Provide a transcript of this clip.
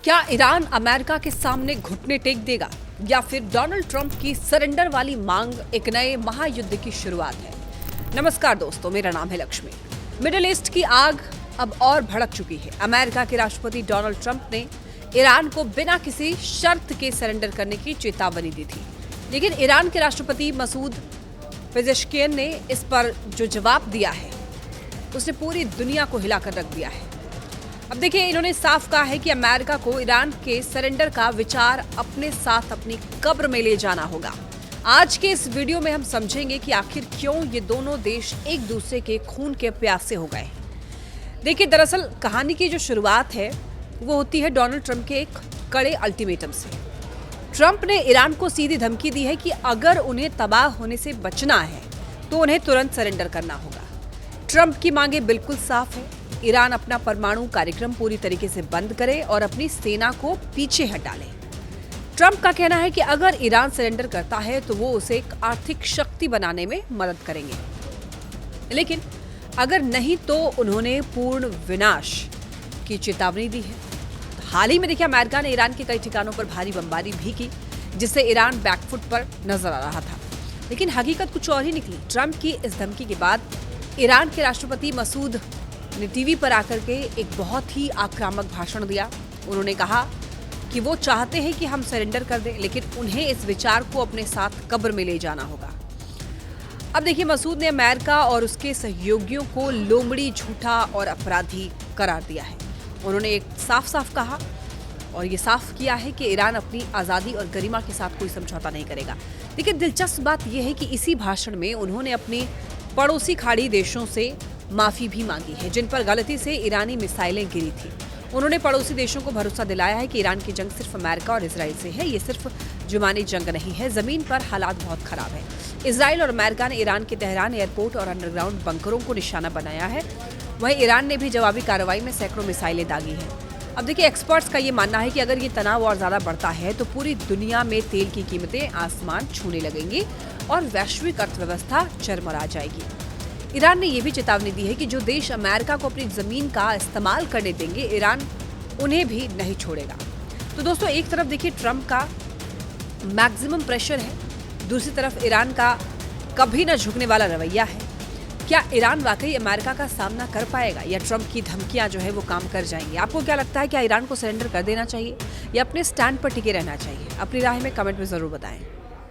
क्या Iran America के सामने घुटने टेक देगा या फिर डोनाल्ड ट्रंप की सरेंडर वाली मांग एक नए महायुद्ध की शुरुआत है? नमस्कार दोस्तों, मेरा नाम है लक्ष्मी। मिडिल ईस्ट की आग अब और भड़क चुकी है। अमेरिका के राष्ट्रपति डोनाल्ड ट्रंप ने ईरान को बिना किसी शर्त के सरेंडर करने की चेतावनी दी थी, लेकिन ईरान के राष्ट्रपति मसूद पेजेश्कियन ने इस पर जो जवाब दिया है उसने पूरी दुनिया को हिलाकर रख दिया है। अब देखिए, इन्होंने साफ कहा है कि अमेरिका को ईरान के सरेंडर का विचार अपने साथ अपनी कब्र में ले जाना होगा। आज के इस वीडियो में हम समझेंगे कि आखिर क्यों ये दोनों देश एक दूसरे के खून के प्यासे हो गए। देखिए, दरअसल कहानी की जो शुरुआत है वो होती है डोनाल्ड ट्रंप के एक कड़े अल्टीमेटम से। ट्रंप ने ईरान को सीधी धमकी दी है कि अगर उन्हें तबाह होने से बचना है तो उन्हें तुरंत सरेंडर करना होगा। ट्रंप की मांगे बिल्कुल साफ है। ईरान अपना परमाणु कार्यक्रम पूरी तरीके से बंद करे और अपनी सेना को पीछे हटा ले। ट्रंप का कहना है कि अगर ईरान सरेंडर करता है तो वो उसे एक आर्थिक शक्ति बनाने में मदद करेंगे, लेकिन अगर नहीं तो उन्होंने पूर्ण विनाश की चेतावनी दी है। हाल ही में देखिए, अमेरिका ने ईरान के कई ठिकानों पर भारी बमबारी भी की, जिससे ईरान बैकफुट पर नजर आ रहा था, लेकिन हकीकत कुछ और ही निकली। ट्रंप की इस धमकी के बाद ईरान के राष्ट्रपति मसूद ने टीवी पर आकर के एक बहुत ही आक्रामक भाषण दिया। उन्होंने कहा कि वो चाहते हैं कि हम सरेंडर कर दें, लेकिन उन्हें इस विचार को अपने साथ कब्र में ले जाना होगा। अब देखिए, मसूद ने अमेरिका और उसके सहयोगियों को लोमड़ी, झूठा और अपराधी करार दिया है। उन्होंने एक साफ कहा और ये साफ किया है कि ईरान अपनी आज़ादी और गरिमा के साथ कोई समझौता नहीं करेगा। लेकिन दिलचस्प बात यह है कि इसी भाषण में उन्होंने अपनी पड़ोसी खाड़ी देशों से माफी भी मांगी है, जिन पर गलती से ईरानी मिसाइलें गिरी थी। उन्होंने पड़ोसी देशों को भरोसा दिलाया है कि ईरान की जंग सिर्फ अमेरिका और इजराइल से है। ये सिर्फ जुबानी जंग नहीं है, जमीन पर हालात बहुत खराब है। इजराइल और अमेरिका ने ईरान के तेहरान एयरपोर्ट और अंडरग्राउंड बंकरों को निशाना बनाया है। वहीं ईरान ने भी जवाबी कार्रवाई में सैकड़ों मिसाइलें दागी हैं। अब देखिए, एक्सपर्ट्स का ये मानना है कि अगर ये तनाव और ज्यादा बढ़ता है तो पूरी दुनिया में तेल की कीमतें आसमान छूने लगेंगी और वैश्विक अर्थव्यवस्था चरमरा जाएगी। ईरान ने यह भी चेतावनी दी है कि जो देश अमेरिका को अपनी जमीन का इस्तेमाल करने देंगे, ईरान उन्हें भी नहीं छोड़ेगा। तो दोस्तों, एक तरफ देखिए ट्रंप का मैक्सिमम प्रेशर है, दूसरी तरफ ईरान का कभी न झुकने वाला रवैया है। क्या ईरान वाकई अमेरिका का सामना कर पाएगा या ट्रंप की धमकियां जो है वो काम कर जाएंगी? आपको क्या लगता है, क्या ईरान को सरेंडर कर देना चाहिए या अपने स्टैंड पर टिके रहना चाहिए? अपनी राय में कमेंट में जरूर बताएं।